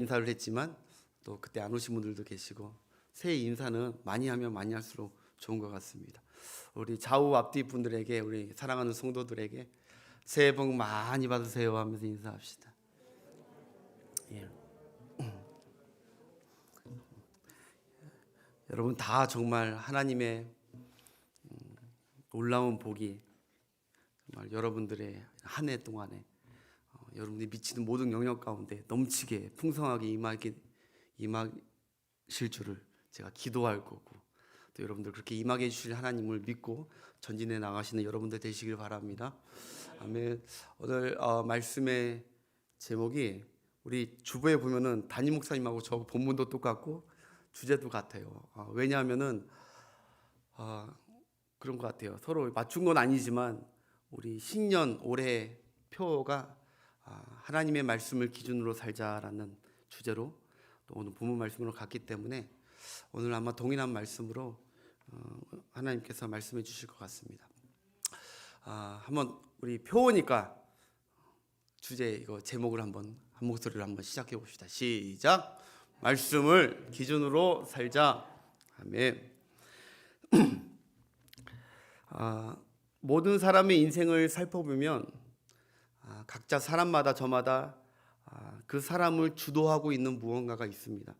인사를 했지만 또 그때 안 오신 분들도 계시고 새해 인사는 많이 하면 많이 할수록 좋은 것 같습니다. 우리 좌우 앞뒤 분들에게, 우리 사랑하는 성도들에게 새해 복 많이 받으세요 하면서 인사합시다. 예. 여러분 다 정말 하나님의 놀라운 복이 정말 여러분들의 한 해 동안에 여러분들이 미치는 모든 영역 가운데 넘치게 풍성하게 임하실 줄을 제가 기도할 거고, 또 여러분들 그렇게 임하게 해주실 하나님을 믿고 전진해 나가시는 여러분들 되시길 바랍니다. 아멘. 오늘 말씀의 제목이, 우리 주보에 보면은 담임 목사님하고 저 본문도 똑같고 주제도 같아요. 왜냐하면은 그런 것 같아요. 서로 맞춘 건 아니지만 우리 신년 올해 표가 하나님의 말씀을 기준으로 살자라는 주제로 또 오늘 본문 말씀으로 갔기 때문에 오늘 아마 동일한 말씀으로 하나님께서 말씀해 주실 것 같습니다. 한번 우리 표니까 주제 이거 제목을 한번 한 목소리로 한번 시작해 봅시다. 시작. 말씀을 기준으로 살자. 아멘. 모든 사람의 인생을 살펴보면 각자 사람마다 저마다 그 사람을 주도하고 있는 무언가가 있습니다.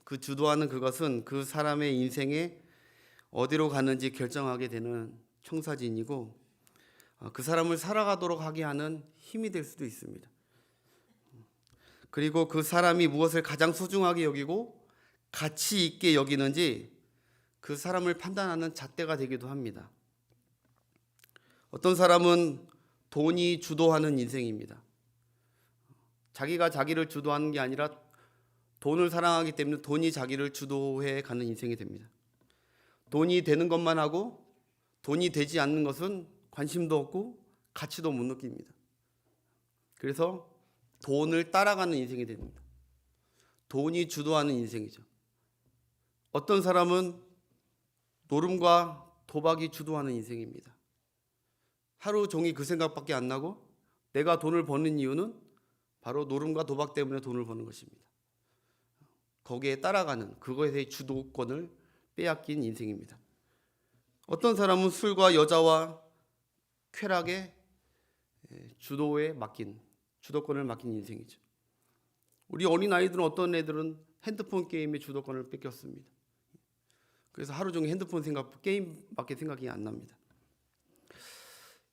그 주도하는 그것은 그 사람의 인생에 어디로 가는지 결정하게 되는 청사진이고, 그 사람을 살아가도록 하게 하는 힘이 될 수도 있습니다. 그리고 그 사람이 무엇을 가장 소중하게 여기고 가치 있게 여기는지 그 사람을 판단하는 잣대가 되기도 합니다. 어떤 사람은 돈이 주도하는 인생입니다. 자기가 자기를 주도하는 게 아니라 돈을 사랑하기 때문에 돈이 자기를 주도해 가는 인생이 됩니다. 돈이 되는 것만 하고 돈이 되지 않는 것은 관심도 없고 가치도 못 느낍니다. 그래서 돈을 따라가는 인생이 됩니다. 돈이 주도하는 인생이죠. 어떤 사람은 노름과 도박이 주도하는 인생입니다. 하루 종일 그 생각밖에 안 나고 내가 돈을 버는 이유는 바로 노름과 도박 때문에 돈을 버는 것입니다. 거기에 따라가는, 그것의 주도권을 빼앗긴 인생입니다. 어떤 사람은 술과 여자와 쾌락의 주도권을 맡긴 인생이죠. 우리 어린 아이들은, 어떤 애들은 핸드폰 게임의 주도권을 뺏겼습니다. 그래서 하루 종일 핸드폰 게임밖에 생각이 안 납니다.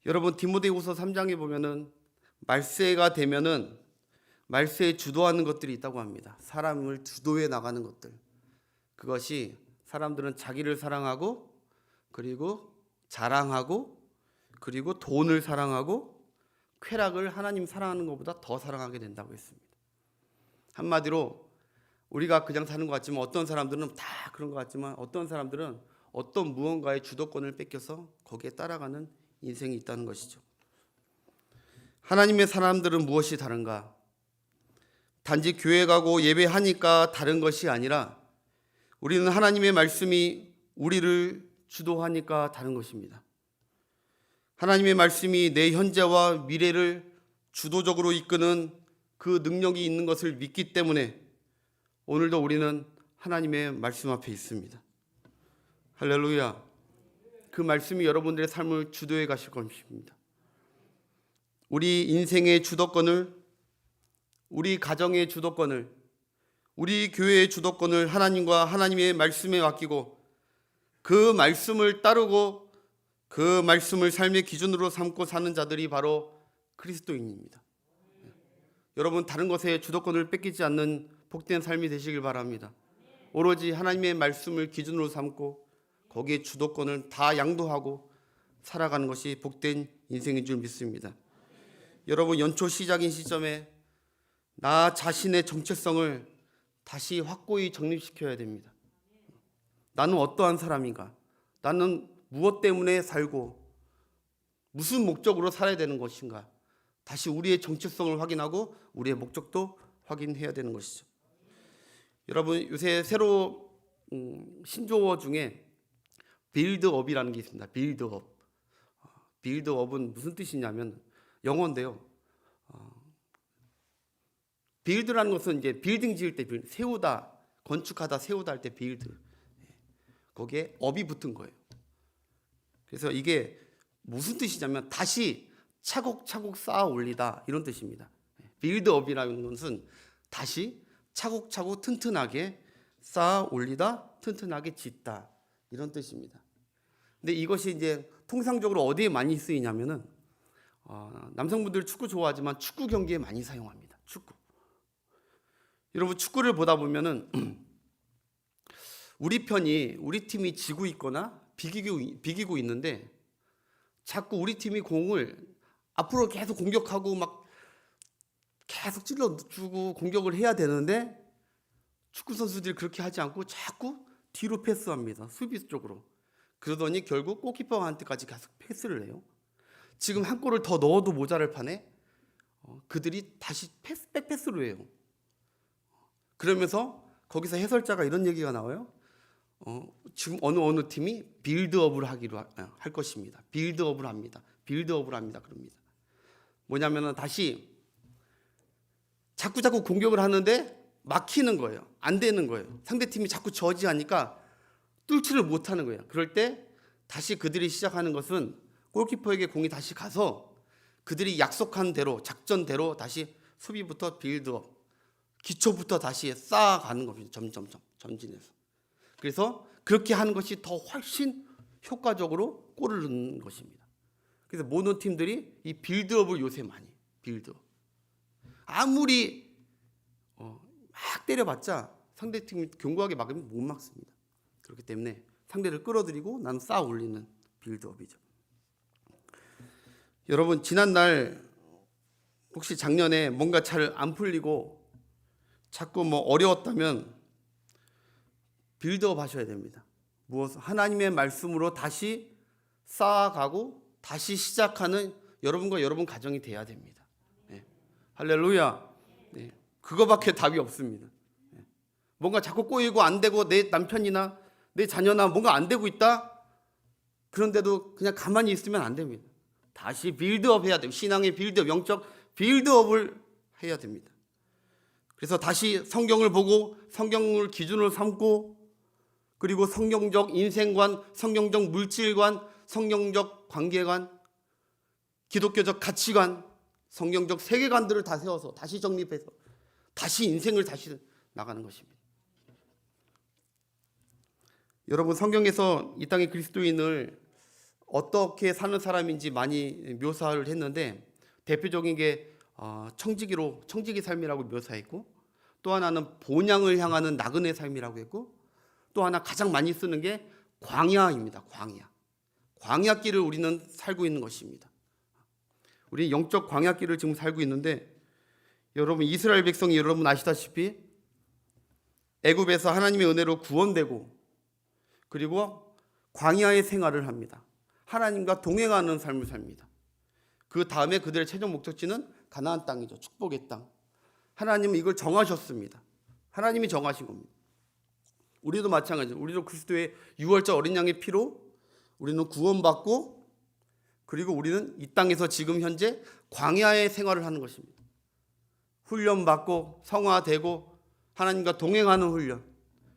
여러분, 디모데후서 3장에 보면은 말세가 되면은 말세에 주도하는 것들이 있다고 합니다. 사람을 주도해 나가는 것들. 그것이, 사람들은 자기를 사랑하고, 그리고 자랑하고, 그리고 돈을 사랑하고, 쾌락을 하나님 사랑하는 것보다 더 사랑하게 된다고 했습니다. 한마디로 우리가 그냥 사는 것 같지만, 어떤 사람들은 다 그런 것 같지만, 어떤 사람들은 어떤 무언가의 주도권을 뺏겨서 거기에 따라가는 인생이 있다는 것이죠. 하나님의 사람들은 무엇이 다른가? 단지 교회 가고 예배하니까 다른 것이 아니라 우리는 하나님의 말씀이 우리를 주도하니까 다른 것입니다. 하나님의 말씀이 내 현재와 미래를 주도적으로 이끄는 그 능력이 있는 것을 믿기 때문에 오늘도 우리는 하나님의 말씀 앞에 있습니다. 할렐루야. 그 말씀이 여러분들의 삶을 주도해 가실 것입니다. 우리 인생의 주도권을, 우리 가정의 주도권을, 우리 교회의 주도권을 하나님과 하나님의 말씀에 맡기고 그 말씀을 따르고 그 말씀을 삶의 기준으로 삼고 사는 자들이 바로 그리스도인입니다. 여러분, 다른 것에 주도권을 뺏기지 않는 복된 삶이 되시길 바랍니다. 오로지 하나님의 말씀을 기준으로 삼고 거기에 주도권을 다 양도하고 살아가는 것이 복된 인생인 줄 믿습니다. 여러분, 연초 시작인 시점에 나 자신의 정체성을 다시 확고히 정립시켜야 됩니다. 나는 어떠한 사람인가? 나는 무엇 때문에 살고 무슨 목적으로 살아야 되는 것인가? 다시 우리의 정체성을 확인하고 우리의 목적도 확인해야 되는 것이죠. 여러분, 요새 새로 신조어 중에 빌드업이라는 게 있습니다. 빌드업. 빌드업은 무슨 뜻이냐면 영어인데요. 빌드라는 것은 이제 빌딩 지을 때 세우다, 건축하다, 세우다 할 때 빌드. 거기에 업이 붙은 거예요. 그래서 이게 무슨 뜻이냐면 다시 차곡차곡 쌓아 올리다 이런 뜻입니다. 빌드업이라는 것은 다시 차곡차곡 튼튼하게 쌓아 올리다, 튼튼하게 짓다 이런 뜻입니다. 근데 이것이 이제 통상적으로 어디에 많이 쓰이냐면은 남성분들 축구 좋아하지만 축구 경기에 많이 사용합니다. 축구. 여러분 축구를 보다 보면은 우리 팀이 지고 있거나 비기고 있는데 자꾸 우리 팀이 공을 앞으로 계속 공격하고 막 계속 찔러주고 공격을 해야 되는데 축구 선수들이 그렇게 하지 않고 자꾸 뒤로 패스합니다. 수비 쪽으로. 그러더니 결국 골키퍼한테까지 계속 패스를 해요. 지금 한 골을 더 넣어도 모자랄 판에 그들이 다시 백패스로 해요. 그러면서 거기서 해설자가 이런 얘기가 나와요. 지금 어느 팀이 빌드업을 할 것입니다. 빌드업을 합니다. 그럽니다. 뭐냐면은 다시 자꾸 공격을 하는데 막히는 거예요. 안 되는 거예요. 상대팀이 자꾸 저지하니까 뚫지를 못하는 거예요. 그럴 때 다시 그들이 시작하는 것은 골키퍼에게 공이 다시 가서 그들이 약속한 대로 작전대로 다시 수비부터 빌드업, 기초부터 다시 쌓아가는 겁니다. 점점 전진해서. 그래서 그렇게 하는 것이 더 훨씬 효과적으로 골을 넣는 것입니다. 그래서 모든 팀들이 이 빌드업을 요새 많이 해요. 빌드업. 아무리 막 때려봤자 상대팀이 견고하게 막으면 못 막습니다. 그렇기 때문에 상대를 끌어들이고 나는 쌓아 올리는 빌드업이죠. 여러분 지난날 혹시 작년에 뭔가 잘 안 풀리고 자꾸 어려웠다면 빌드업 하셔야 됩니다. 하나님의 말씀으로 다시 쌓아가고 다시 시작하는 여러분과 여러분 가정이 돼야 됩니다. 네. 할렐루야. 네. 그거밖에 답이 없습니다. 네. 뭔가 자꾸 꼬이고 안 되고 내 남편이나 내 자녀나 뭔가 안 되고 있다. 그런데도 그냥 가만히 있으면 안 됩니다. 다시 빌드업 해야 돼요. 신앙의 빌드업, 영적 빌드업을 해야 됩니다. 그래서 다시 성경을 보고 성경을 기준으로 삼고 그리고 성경적 인생관, 성경적 물질관, 성경적 관계관, 기독교적 가치관, 성경적 세계관들을 다 세워서 다시 정립해서 다시 인생을 다시 나가는 것입니다. 여러분 성경에서 이 땅의 그리스도인을 어떻게 사는 사람인지 많이 묘사를 했는데 대표적인 게 청지기 삶이라고 묘사했고 또 하나는 본향을 향하는 나그네 삶이라고 했고 또 하나 가장 많이 쓰는 게 광야입니다. 광야길을 우리는 살고 있는 것입니다. 우리 영적 광야길을 지금 살고 있는데 여러분 이스라엘 백성이 여러분 아시다시피 애굽에서 하나님의 은혜로 구원되고 그리고 광야의 생활을 합니다. 하나님과 동행하는 삶을 삽니다. 그 다음에 그들의 최종 목적지는 가나안 땅이죠. 축복의 땅. 하나님은 이걸 정하셨습니다. 하나님이 정하신 겁니다. 우리도 마찬가지죠. 우리도 그리스도의 유월절 어린 양의 피로 우리는 구원받고 그리고 우리는 이 땅에서 지금 현재 광야의 생활을 하는 것입니다. 훈련받고 성화되고 하나님과 동행하는 훈련.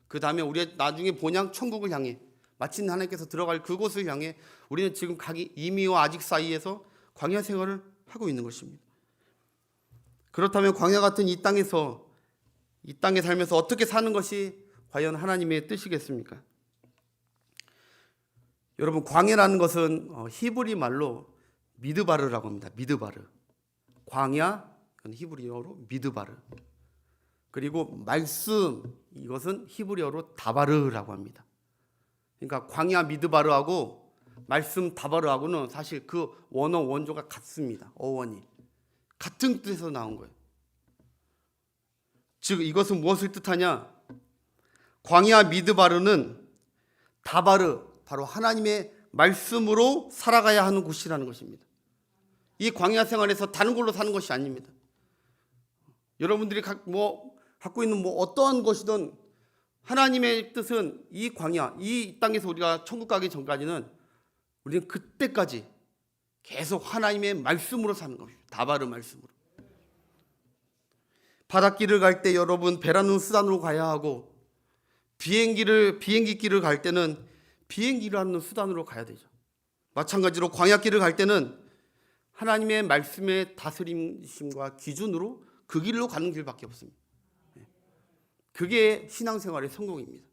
그 다음에 우리의 나중에 본향 천국을 향해 마침 하나님께서 들어갈 그곳을 향해 우리는 지금 이미와 아직 사이에서 광야 생활을 하고 있는 것입니다. 그렇다면 광야 같은 이 땅에 살면서 어떻게 사는 것이 과연 하나님의 뜻이겠습니까? 여러분 광야라는 것은 히브리 말로 미드바르라고 합니다. 미드바르. 광야 히브리어로 미드바르. 그리고 말씀 이것은 히브리어로 다바르라고 합니다. 그러니까 광야 미드바르하고 말씀 다바르하고는 사실 그 원조가 같습니다. 어원이 같은 뜻에서 나온 거예요. 즉 이것은 무엇을 뜻하냐? 광야 미드바르는 다바르 바로 하나님의 말씀으로 살아가야 하는 곳이라는 것입니다. 이 광야 생활에서 다른 걸로 사는 것이 아닙니다. 여러분들이 갖고 있는 어떠한 것이든 하나님의 뜻은 이 광야, 이 땅에서 우리가 천국 가기 전까지는 우리는 그때까지 계속 하나님의 말씀으로 사는 겁니다. 다바르 말씀으로. 바닷길을 갈 때 여러분 배라는 수단으로 가야 하고, 비행기길을 갈 때는 비행기라는 수단으로 가야 되죠. 마찬가지로 광야길을 갈 때는 하나님의 말씀의 다스림심과 기준으로 그 길로 가는 길밖에 없습니다. 그게 신앙생활의 성공입니다.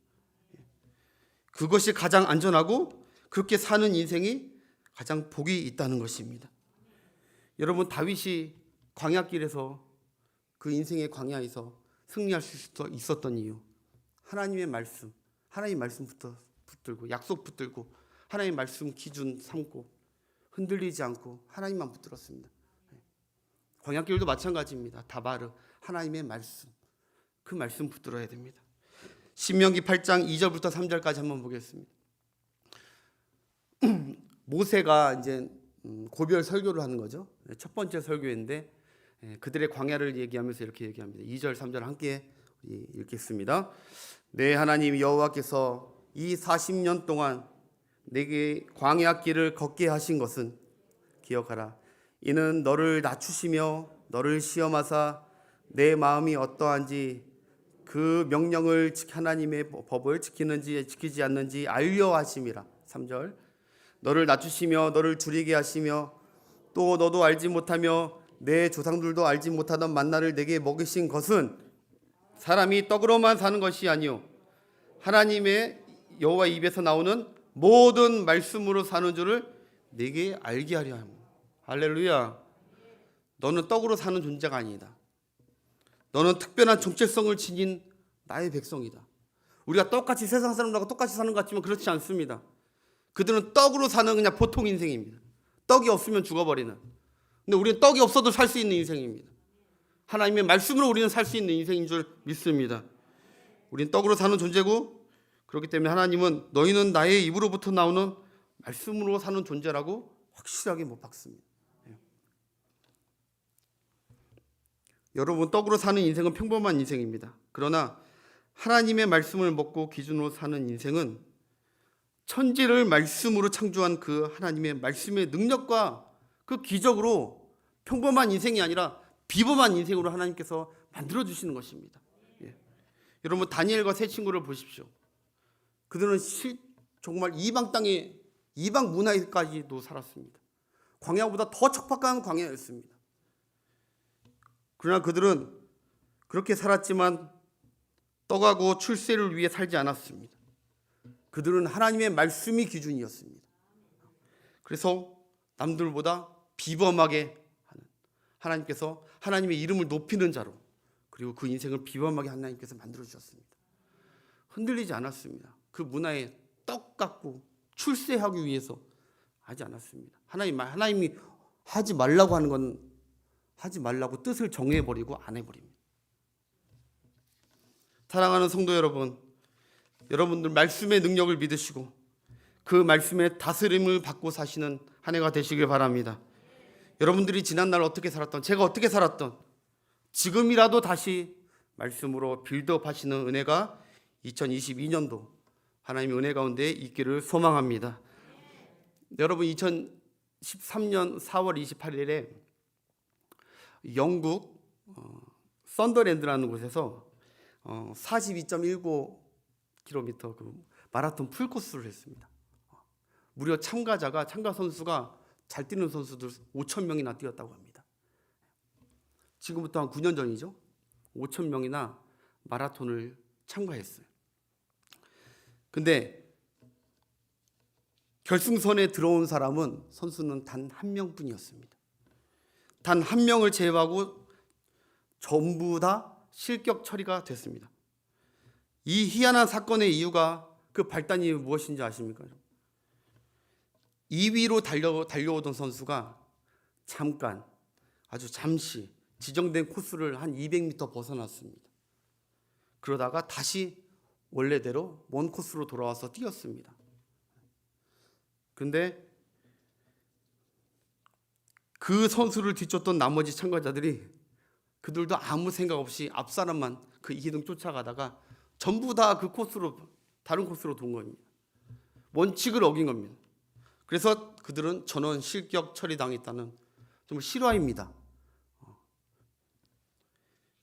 그것이 가장 안전하고 그렇게 사는 인생이 가장 복이 있다는 것입니다. 여러분, 다윗이 광야길에서, 그 인생의 광야에서 승리할 수 있었던 이유, 하나님의 말씀, 하나님 말씀부터 붙들고, 약속 붙들고, 하나님 말씀 기준 삼고 흔들리지 않고 하나님만 붙들었습니다. 광야길도 마찬가지입니다. 다바르, 하나님의 말씀, 그 말씀 붙들어야 됩니다. 신명기 8장 2절부터 3절까지 한번 보겠습니다. 모세가 이제 고별 설교를 하는 거죠. 첫 번째 설교인데 그들의 광야를 얘기하면서 이렇게 얘기합니다. 2절 3절 함께 읽겠습니다. 내 하나님 여호와께서 이 40년 동안 내게 광야길을 걷게 하신 것은 기억하라. 이는 너를 낮추시며 너를 시험하사 내 마음이 어떠한지 그 명령을 하나님의 법을 지키는지 지키지 않는지 알려 하심이라. 3절 너를 낮추시며 너를 줄이게 하시며 또 너도 알지 못하며 내 조상들도 알지 못하던 만나를 내게 먹이신 것은 사람이 떡으로만 사는 것이 아니요 하나님의 여호와 입에서 나오는 모든 말씀으로 사는 줄을 내게 알게 하려 합니다. 할렐루야. 너는 떡으로 사는 존재가 아니다. 너는 특별한 정체성을 지닌 나의 백성이다. 우리가 똑같이 세상 사람들하고 똑같이 사는 것 같지만 그렇지 않습니다. 그들은 떡으로 사는 그냥 보통 인생입니다. 떡이 없으면 죽어버리는. 근데 우리는 떡이 없어도 살 수 있는 인생입니다. 하나님의 말씀으로 우리는 살 수 있는 인생인 줄 믿습니다. 우리는 떡으로 사는 존재고, 그렇기 때문에 하나님은 너희는 나의 입으로부터 나오는 말씀으로 사는 존재라고 확실하게 못 박습니다. 여러분, 떡으로 사는 인생은 평범한 인생입니다. 그러나 하나님의 말씀을 먹고 기준으로 사는 인생은 천지를 말씀으로 창조한 그 하나님의 말씀의 능력과 그 기적으로 평범한 인생이 아니라 비범한 인생으로 하나님께서 만들어주시는 것입니다. 여러분, 다니엘과 세 친구를 보십시오. 그들은 정말 이방 땅에, 이방 문화에까지도 살았습니다. 광야보다 더 척박한 광야였습니다. 그러나 그들은 그렇게 살았지만 떡하고 출세를 위해 살지 않았습니다. 그들은 하나님의 말씀이 기준이었습니다. 그래서 남들보다 비범하게 하는, 하나님께서 하나님의 이름을 높이는 자로, 그리고 그 인생을 비범하게 하나님께서 만들어주셨습니다. 흔들리지 않았습니다. 그 문화에 떡 갖고 출세하기 위해서 하지 않았습니다. 하나님이 하지 말라고 하는 건 하지 말라고 뜻을 정해버리고 안 해버립니다. 사랑하는 성도 여러분, 여러분들 말씀의 능력을 믿으시고 그 말씀의 다스림을 받고 사시는 한 해가 되시길 바랍니다. 여러분들이 지난날 어떻게 살았던, 제가 어떻게 살았던, 지금이라도 다시 말씀으로 빌드업 하시는 은혜가 2022년도 하나님의 은혜 가운데 있기를 소망합니다. 여러분, 2013년 4월 28일에 영국 썬더랜드라는 곳에서 42.19km 그 마라톤 풀코스를 했습니다. 무려 참가 선수가 잘 뛰는 선수들 5,000명이나 뛰었다고 합니다. 지금부터 한 9년 전이죠. 5,000명이나 마라톤을 참가했어요. 근데 결승선에 들어온 선수는 단 한 명뿐이었습니다. 단 한 명을 제외하고 전부 다 실격 처리가 됐습니다. 이 희한한 사건의 이유가, 그 발단이 무엇인지 아십니까? 2위로 달려오던 선수가 아주 잠시 지정된 코스를 한 200m 벗어났습니다. 그러다가 다시 원래대로 먼 코스로 돌아와서 뛰었습니다. 그런데 그 선수를 뒤쫓던 나머지 참가자들이 그들도 아무 생각 없이 앞 사람만 그 이기등 쫓아가다가 전부 다 그 코스로, 다른 코스로 돈 겁니다. 원칙을 어긴 겁니다. 그래서 그들은 전원 실격 처리당했다는 정말 실화입니다.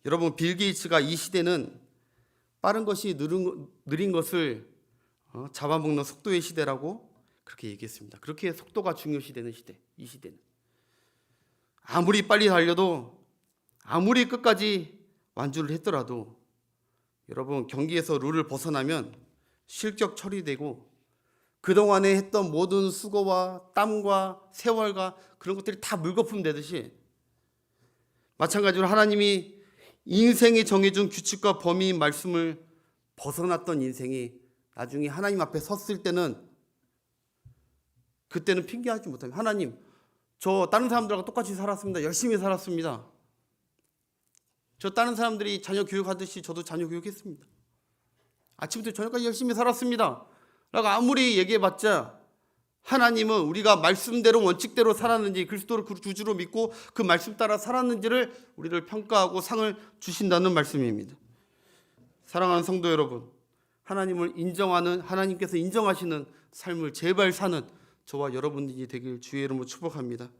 여러분, 빌 게이츠가 이 시대는 빠른 것이 느린 것을 잡아먹는 속도의 시대라고 그렇게 얘기했습니다. 그렇게 속도가 중요시되는 시대, 이 시대는. 아무리 빨리 달려도, 아무리 끝까지 완주를 했더라도 여러분, 경기에서 룰을 벗어나면 실격 처리되고 그동안에 했던 모든 수고와 땀과 세월과 그런 것들이 다 물거품 되듯이, 마찬가지로 하나님이 인생에 정해준 규칙과 범위인 말씀을 벗어났던 인생이 나중에 하나님 앞에 섰을 때는, 그때는 핑계하지 못하면, 하나님, 저 다른 사람들하고 똑같이 살았습니다. 열심히 살았습니다. 저 다른 사람들이 자녀 교육하듯이 저도 자녀 교육했습니다. 아침부터 저녁까지 열심히 살았습니다 라고 아무리 얘기해봤자, 하나님은 우리가 말씀대로 원칙대로 살았는지, 그리스도를 구주로 믿고 그 말씀 따라 살았는지를 우리를 평가하고 상을 주신다는 말씀입니다. 사랑하는 성도 여러분, 하나님을 인정하는, 하나님께서 인정하시는 삶을 제발 사는 저와 여러분들이 되길 주의 이름으로 축복합니다.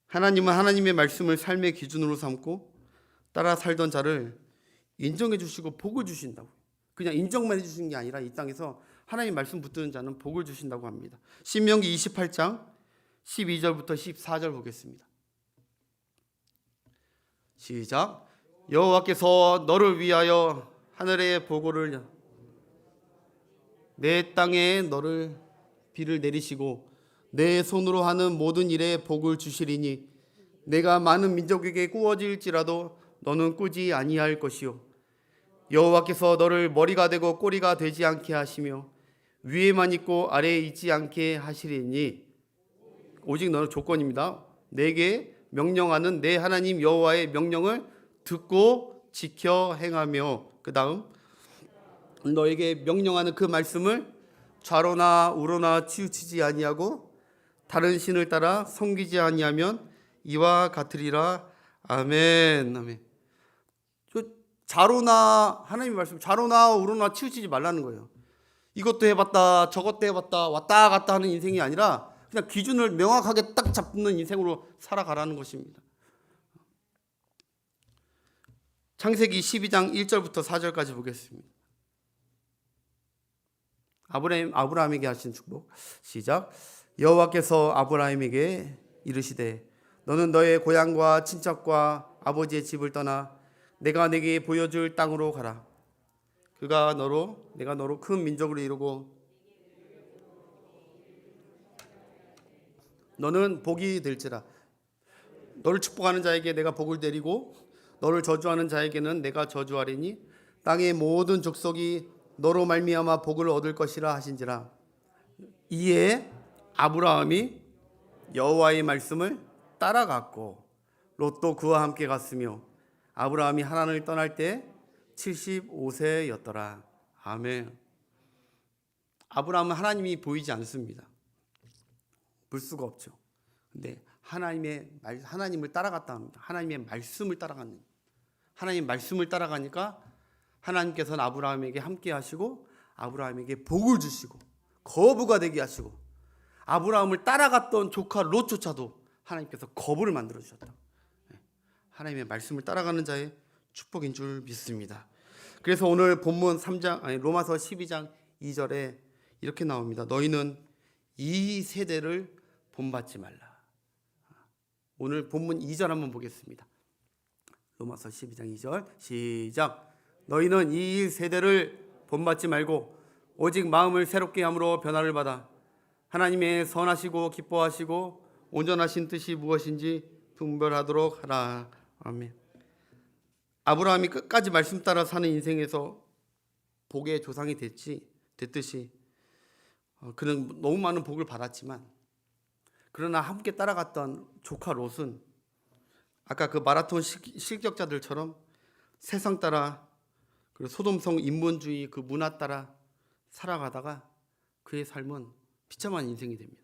하나님은 하나님의 말씀을 삶의 기준으로 삼고 따라 살던 자를 인정해 주시고 복을 주신다고. 그냥 인정만 해주시는 게 아니라 이 땅에서 하나님 말씀 붙드는 자는 복을 주신다고 합니다. 신명기 28장 12절부터 14절 보겠습니다. 시작. 여호와께서 너를 위하여 하늘의 보고를, 내 땅에 너를 비를 내리시고 내 손으로 하는 모든 일에 복을 주시리니 내가 많은 민족에게 꾸어질지라도 너는 꾸지 아니할 것이요, 여호와께서 너를 머리가 되고 꼬리가 되지 않게 하시며 위에만 있고 아래에 있지 않게 하시리니, 오직 너는 조건입니다. 내게 명령하는 내 하나님 여호와의 명령을 듣고 지켜 행하며, 그 다음 너에게 명령하는 그 말씀을 좌로나 우로나 치우치지 아니하고 다른 신을 따라 섬기지 아니하면 이와 같으리라. 아멘. 아멘. 좌로나, 하나님 말씀, 좌로나 우로나 치우치지 말라는 거예요. 이것도 해봤다 저것도 해봤다 왔다 갔다 하는 인생이 아니라 그냥 기준을 명확하게 딱 잡는 인생으로 살아가라는 것입니다. 창세기 12장 1절부터 4절까지 보겠습니다. 아브라함에게 하신 축복. 시작. 여호와께서 아브라함에게 이르시되 너는 너의 고향과 친척과 아버지의 집을 떠나 내가 네게 보여줄 땅으로 가라. 내가 너로 큰 민족으로 이루고 너는 복이 될지라. 너를 축복하는 자에게 내가 복을 내리고 너를 저주하는 자에게는 내가 저주하리니 땅의 모든 족속이 너로 말미암아 복을 얻을 것이라 하신지라. 이에 아브라함이 여호와의 말씀을 따라갔고 롯도 그와 함께 갔으며 아브라함이 하란을 떠날 때 75세였더라. 아멘. 아브라함은 하나님이 보이지 않습니다. 볼 수가 없죠. 근데 하나님을 따라갔다 합니다. 하나님의 말씀을 따라가는. 하나님 말씀을 따라가니까 하나님께서는 아브라함에게 함께 하시고 아브라함에게 복을 주시고 거부가 되게 하시고, 아브라함을 따라갔던 조카 롯조차도 하나님께서 거부를 만들어 주셨다. 하나님의 말씀을 따라가는 자의 축복인 줄 믿습니다. 그래서 오늘 본문 로마서 12장 2절에 이렇게 나옵니다. 너희는 이 세대를 본받지 말라. 오늘 본문 2절 한번 보겠습니다. 로마서 12장 2절 시작. 너희는 이 세대를 본받지 말고 오직 마음을 새롭게 함으로 변화를 받아 하나님의 선하시고 기뻐하시고 온전하신 뜻이 무엇인지 분별하도록 하라. 아멘. 아브라함이 끝까지 말씀 따라 사는 인생에서 복의 조상이 됐듯이 그는 너무 많은 복을 받았지만, 그러나 함께 따라갔던 조카 롯은 아까 그 마라톤 실격자들처럼 세상 따라, 그리고 소돔성 인본주의 그 문화 따라 살아가다가 그의 삶은 비참한 인생이 됩니다.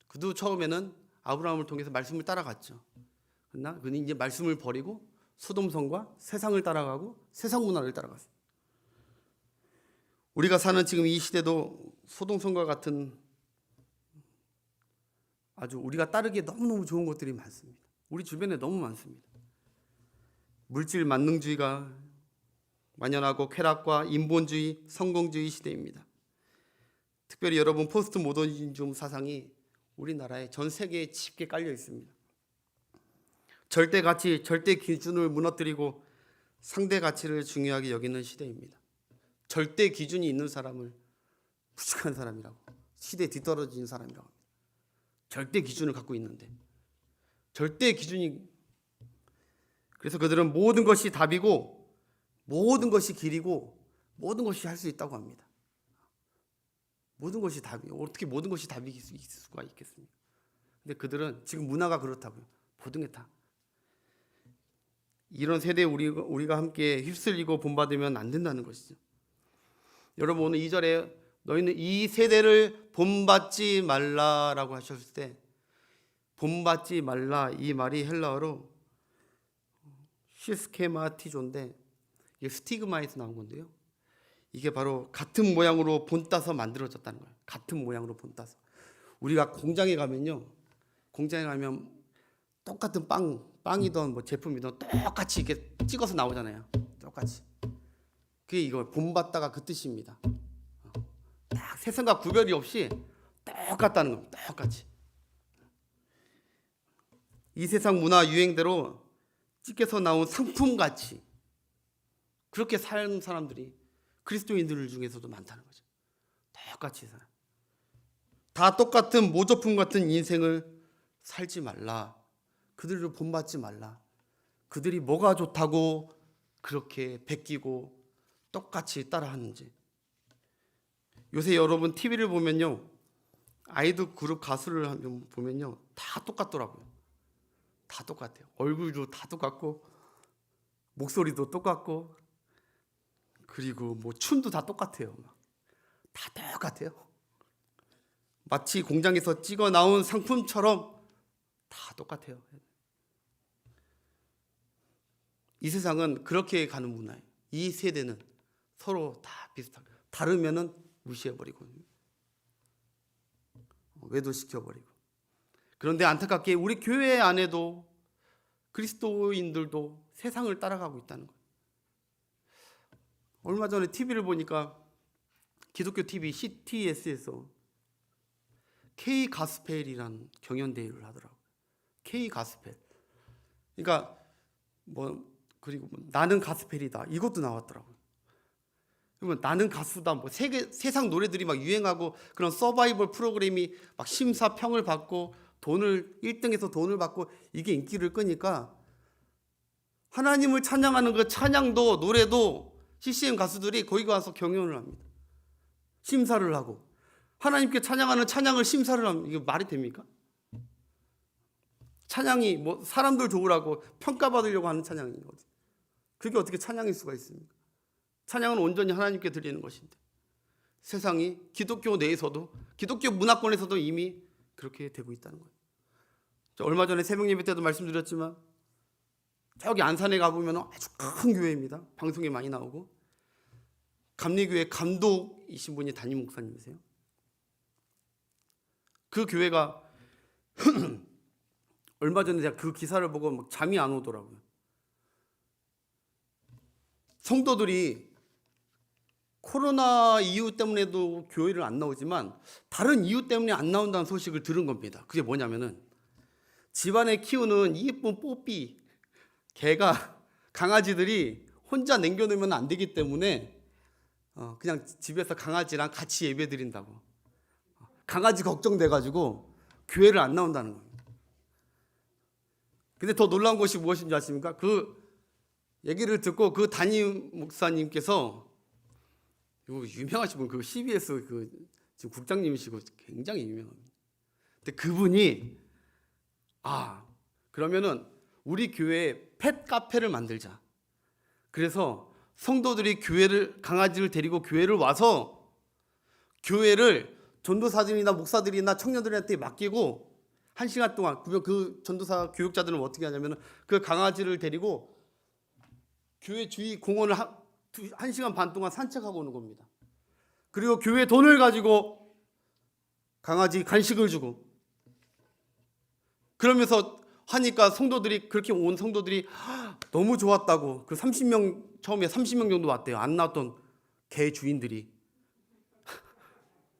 그도 처음에는 아브라함을 통해서 말씀을 따라갔죠. 그러나 그는 이제 말씀을 버리고 소돔성과 세상을 따라가고 세상 문화를 따라갔어요. 우리가 사는 지금 이 시대도 소돔성과 같은 아주 우리가 따르기에 너무너무 좋은 것들이 많습니다. 우리 주변에 너무 많습니다. 물질 만능주의가 만연하고 쾌락과 인본주의, 성공주의 시대입니다. 특별히 여러분 포스트 모더니즘 사상이 우리나라에 전 세계에 짙게 깔려 있습니다. 절대 가치, 절대 기준을 무너뜨리고 상대 가치를 중요하게 여기는 시대입니다. 절대 기준이 있는 사람을 무식한 사람이라고, 시대에 뒤떨어진 사람이라고 합니다. 절대 기준을 갖고 있는데, 절대 기준이, 그래서 그들은 모든 것이 답이고 모든 것이 길이고 모든 것이 할 수 있다고 합니다. 모든 것이 답이, 어떻게 모든 것이 답이 있을 수가 있겠습니까? 근데 그들은 지금 문화가 그렇다고요. 모든 게 다. 이런 세대에 우리가 함께 휩쓸리고 본받으면 안 된다는 것이죠. 여러분 오늘 2절에 너희는 이 세대를 본받지 말라라고 하셨을 때, 본받지 말라 이 말이 헬라어로 시스케마티조인데, 이게 스티그마에서 나온 건데요. 이게 바로 같은 모양으로 본따서 만들어졌다는 거예요. 같은 모양으로 본따서. 우리가 공장에 가면요, 공장에 가면 똑같은 빵이든 뭐 제품이든 똑같이 이렇게 찍어서 나오잖아요. 똑같이. 그게 이거 본받다가 그 뜻입니다. 딱 세상과 구별이 없이 똑같다는 겁니다. 똑같이. 이 세상 문화 유행대로 찍혀서 나온 상품같이 그렇게 사는 사람들이 그리스도인들 중에서도 많다는 거죠. 똑같이 살아. 다 똑같은 모조품 같은 인생을 살지 말라. 그들을 본받지 말라. 그들이 뭐가 좋다고 그렇게 베끼고 똑같이 따라하는지. 요새 여러분 TV를 보면요, 아이돌 그룹 가수를 보면요, 다 똑같더라고요. 다 똑같아요. 얼굴도 다 똑같고 목소리도 똑같고, 그리고 뭐 춤도 다 똑같아요. 다 똑같아요. 마치 공장에서 찍어 나온 상품처럼 다 똑같아요. 이 세상은 그렇게 가는 문화예요. 이 세대는 서로 다 비슷하고, 다르면은 무시해버리고 외도시켜버리고. 그런데 안타깝게 우리 교회 안에도 그리스도인들도 세상을 따라가고 있다는 거예요. 얼마 전에 TV를 보니까 기독교 TV CTS에서 K 가스펠이라는 경연대회를 하더라고요. K 가스펠. 그러니까 그리고 나는 가스펠이다 이것도 나왔더라고요. 그러면 나는 가수다, 뭐 세상 노래들이 막 유행하고 그런 서바이벌 프로그램이 막 심사평을 받고 1등에서 돈을 받고 이게 인기를 끄니까 하나님을 찬양하는 그 찬양도 노래도 CCM 가수들이 거기 가서 경연을 합니다. 심사를 하고 하나님께 찬양하는 찬양을 심사를 하면 이게 말이 됩니까? 찬양이 뭐 사람들 좋으라고 평가받으려고 하는 찬양이거든요. 그게 어떻게 찬양일 수가 있습니까? 찬양은 온전히 하나님께 드리는 것인데, 세상이 기독교 내에서도 기독교 문화권에서도 이미 그렇게 되고 있다는 거예요. 얼마 전에 새벽 예배 때도 말씀드렸지만 저기 안산에 가보면 아주 큰 교회입니다. 방송에 많이 나오고, 감리교회 감독이신 분이 담임 목사님이세요. 그 교회가 얼마 전에 제가 그 기사를 보고 막 잠이 안 오더라고요. 성도들이 코로나 이유 때문에도 교회를 안 나오지만 다른 이유 때문에 안 나온다는 소식을 들은 겁니다. 그게 뭐냐면은 집안에 키우는 이쁜 뽀삐 개가, 강아지들이 혼자 남겨놓으면 안 되기 때문에 그냥 집에서 강아지랑 같이 예배 드린다고. 강아지 걱정돼가지고 교회를 안 나온다는 거예요. 근데 더 놀라운 것이 무엇인지 아십니까? 그 얘기를 듣고 그 담임 목사님께서, 유명하신 분, 그 CBS 지금 국장님이시고 굉장히 유명합니다. 근데 그분이 그러면은 우리 교회에 펫 카페를 만들자. 그래서 성도들이 강아지를 데리고 교회를 와서 교회를 전도사들이나 목사들이나 청년들한테 맡기고 1시간 동안, 그 전도사 교육자들은 어떻게 하냐면 그 강아지를 데리고 교회 주위 공원을 1시간 반 동안 산책하고 오는 겁니다. 그리고 교회 돈을 가지고 강아지 간식을 주고, 그러면서 하니까 성도들이 그렇게 온 성도들이 너무 좋았다고. 그 30명 처음에 30명 정도 왔대요. 안 나왔던 개 주인들이.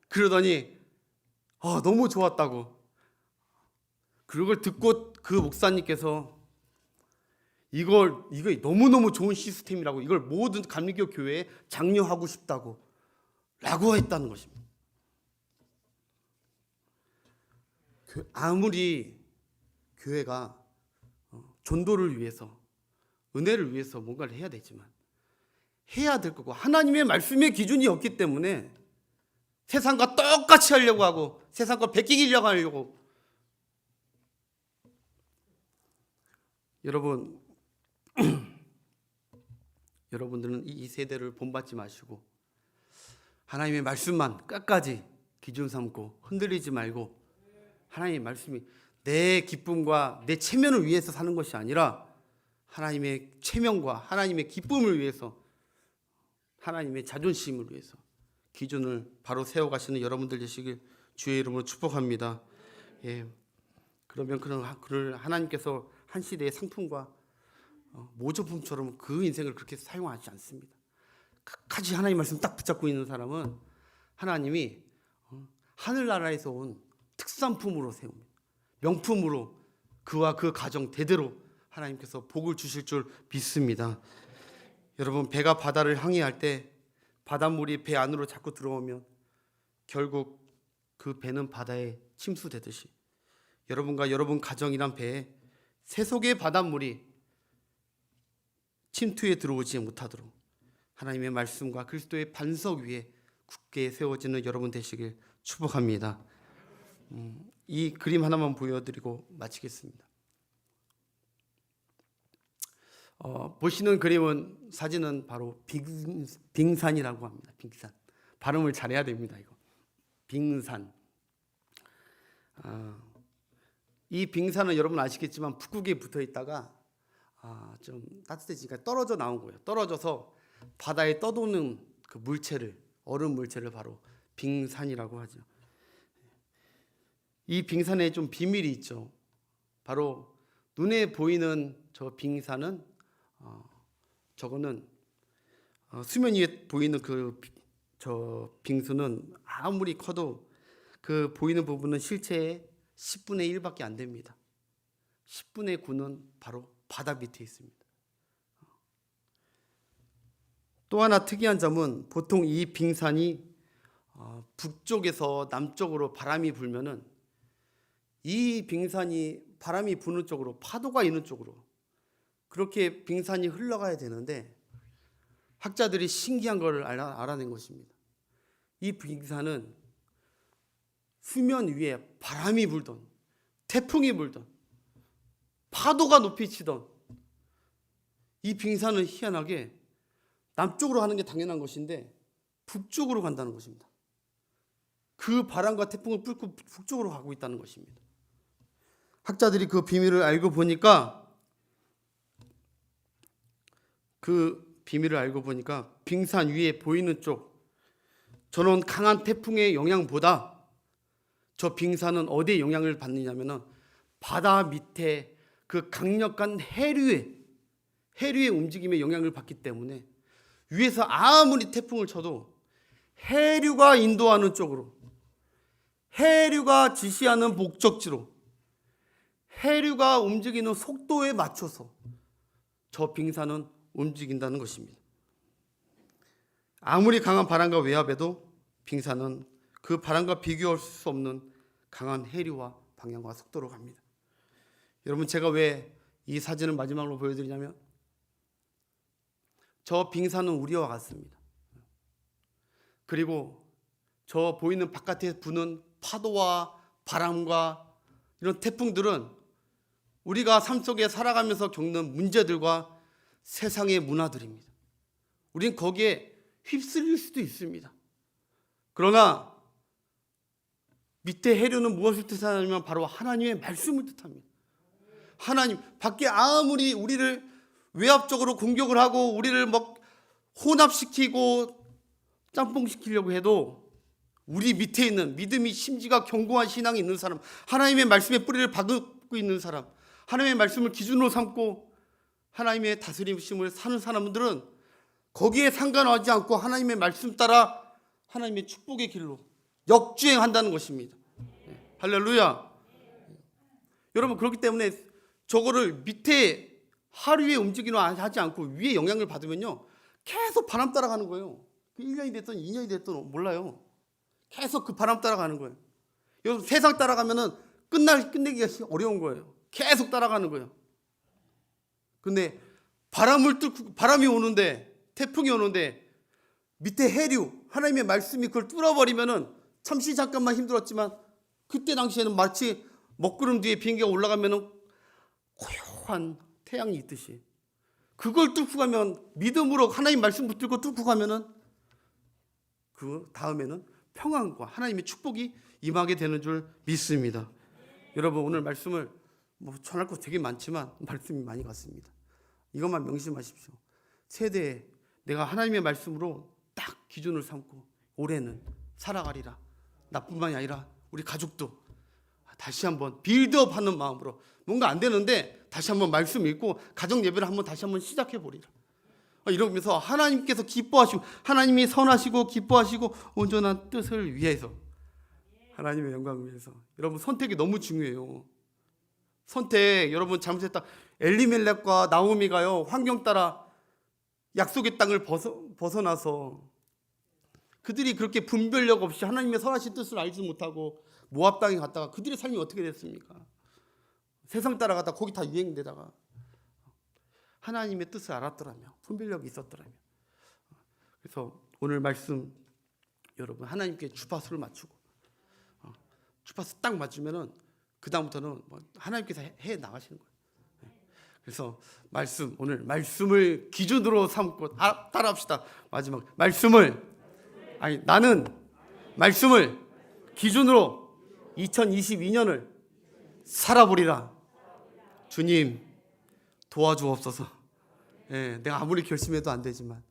그러더니 너무 좋았다고. 그걸 듣고 그 목사님께서 이거 너무너무 좋은 시스템이라고, 이걸 모든 감리교 교회에 장려하고 싶다고 라고 했다는 것입니다. 아무리 교회가 전도를 위해서, 은혜를 위해서 뭔가를 해야 되지만, 해야 될 거고, 하나님의 말씀의 기준이 없기 때문에 세상과 똑같이 하려고 하고 세상과 베끼려고 하려고. 여러분들은 이 세대를 본받지 마시고 하나님의 말씀만 끝까지 기준 삼고 흔들리지 말고, 하나님의 말씀이 내 기쁨과 내 체면을 위해서 사는 것이 아니라 하나님의 체면과 하나님의 기쁨을 위해서, 하나님의 자존심을 위해서 기준을 바로 세워가시는 여러분들 되시길 주의 이름으로 축복합니다. 그러면 그를 하나님께서 한 시대의 상품과 모조품처럼 그 인생을 그렇게 사용하지 않습니다. 끝까지 하나님 말씀 딱 붙잡고 있는 사람은 하나님이 하늘나라에서 온 특산품으로 세웁니다. 명품으로 그와 그 가정 대대로 하나님께서 복을 주실 줄 믿습니다. 여러분, 배가 바다를 항해할 때 바닷물이 배 안으로 자꾸 들어오면 결국 그 배는 바다에 침수되듯이 여러분과 여러분 가정이란 배에 세속의 바닷물이 침투에 들어오지 못하도록 하나님의 말씀과 그리스도의 반석 위에 굳게 세워지는 여러분 되시길 축복합니다. 이 그림 하나만 보여드리고 마치겠습니다. 보시는 사진은 바로 빙산이라고 합니다. 빙산. 발음을 잘해야 됩니다. 이거 빙산. 이 빙산은 여러분 아시겠지만 북극에 붙어 있다가 좀 따뜻해지니까 떨어져 나온 거예요. 떨어져서 바다에 떠도는 그 물체를, 얼음 물체를 바로 빙산이라고 하죠. 이 빙산에 좀 비밀이 있죠. 바로 눈에 보이는 저 빙산은 저거는 수면 위에 보이는 저 빙수는 아무리 커도 그 보이는 부분은 실체의 10분의 1밖에 안 됩니다. 10분의 9는 바로 바다 밑에 있습니다. 또 하나 특이한 점은 보통 이 빙산이 북쪽에서 남쪽으로 바람이 불면은 이 빙산이 바람이 부는 쪽으로, 파도가 있는 쪽으로 그렇게 빙산이 흘러가야 되는데, 학자들이 신기한 걸 알아낸 것입니다. 이 빙산은 수면 위에 바람이 불던, 태풍이 불던, 파도가 높이 치던 이 빙산은 희한하게 남쪽으로 가는 게 당연한 것인데 북쪽으로 간다는 것입니다. 그 바람과 태풍을 뚫고 북쪽으로 가고 있다는 것입니다. 학자들이 그 비밀을 알고 보니까 빙산 위에 보이는 쪽, 저는 강한 태풍의 영향보다 저 빙산은 어디에 영향을 받느냐면은 바다 밑에 그 강력한 해류의 움직임에 영향을 받기 때문에 위에서 아무리 태풍을 쳐도 해류가 인도하는 쪽으로, 해류가 지시하는 목적지로, 해류가 움직이는 속도에 맞춰서 저 빙산은 움직인다는 것입니다. 아무리 강한 바람과 외압에도 빙산은 그 바람과 비교할 수 없는 강한 해류와 방향과 속도로 갑니다. 여러분, 제가 왜 이 사진을 마지막으로 보여드리냐면 저 빙산은 우리와 같습니다. 그리고 저 보이는 바깥에 부는 파도와 바람과 이런 태풍들은 우리가 삶 속에 살아가면서 겪는 문제들과 세상의 문화들입니다. 우린 거기에 휩쓸릴 수도 있습니다. 그러나 밑에 해류는 무엇을 뜻하냐면 바로 하나님의 말씀을 뜻합니다. 하나님, 밖에 아무리 우리를 외압적으로 공격을 하고 우리를 막 혼합시키고 짬뽕시키려고 해도 우리 밑에 있는 믿음이 심지가 견고한 신앙이 있는 사람, 하나님의 말씀에 뿌리를 박고 있는 사람, 하나님의 말씀을 기준으로 삼고 하나님의 다스림심을 사는 사람들은 거기에 상관하지 않고 하나님의 말씀 따라 하나님의 축복의 길로 역주행한다는 것입니다. 할렐루야. 여러분, 그렇기 때문에 저거를 밑에 하루에 움직이는 하지 않고 위에 영향을 받으면요 계속 바람 따라가는 거예요. 1년이 됐든 2년이 됐든 몰라요. 계속 그 바람 따라가는 거예요. 여러분, 세상 따라가면은 끝내기가 어려운 거예요. 계속 따라가는 거예요. 근데 바람이 오는데, 태풍이 오는데 밑에 해류, 하나님의 말씀이 그걸 뚫어버리면은 잠시 잠깐만 힘들었지만 그때 당시에는 마치 먹구름 뒤에 비행기가 올라가면은 고요한 태양이 있듯이 그걸 뚫고 가면, 믿음으로 하나님 말씀 붙들고 뚫고 가면은 그 다음에는 평안과 하나님의 축복이 임하게 되는 줄 믿습니다. 여러분, 오늘 말씀을 전할 거 되게 많지만 말씀이 많이 갔습니다. 이것만 명심하십시오. 세대에 내가 하나님의 말씀으로 딱 기준을 삼고 올해는 살아가리라. 나뿐만이 아니라 우리 가족도 다시 한번 빌드업하는 마음으로, 뭔가 안 되는데 다시 한번 말씀 읽고 가정 예배를 한번 다시 한번 시작해 보리라. 이러면서 하나님께서 기뻐하시고, 하나님이 선하시고 기뻐하시고 온전한 뜻을 위해서, 하나님의 영광을 위해서. 여러분, 선택이 너무 중요해요. 선택, 여러분 잘못했다. 엘리멜렉과 나오미가요 환경 따라 약속의 땅을 벗어나서 그들이 그렇게 분별력 없이 하나님의 선하신 뜻을 알지 못하고 모압 땅에 갔다가 그들의 삶이 어떻게 됐습니까? 세상 따라가다 거기 다 유행되다가 하나님의 뜻을 알았더라면, 분별력이 있었더라면. 그래서 오늘 말씀, 여러분 하나님께 주파수를 맞추고 주파수 딱 맞추면은 그 다음부터는 하나님께서 해 나가시는 거예요. 그래서 오늘 말씀을 기준으로 삼고 따라합시다. 마지막 나는 말씀을 기준으로 2022년을 살아보리라. 주님 도와주옵소서. 내가 아무리 결심해도 안 되지만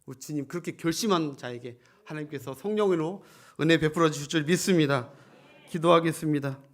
우리 주님, 그렇게 결심한 자에게 하나님께서 성령으로 은혜 베풀어 주실 줄 믿습니다. 기도하겠습니다.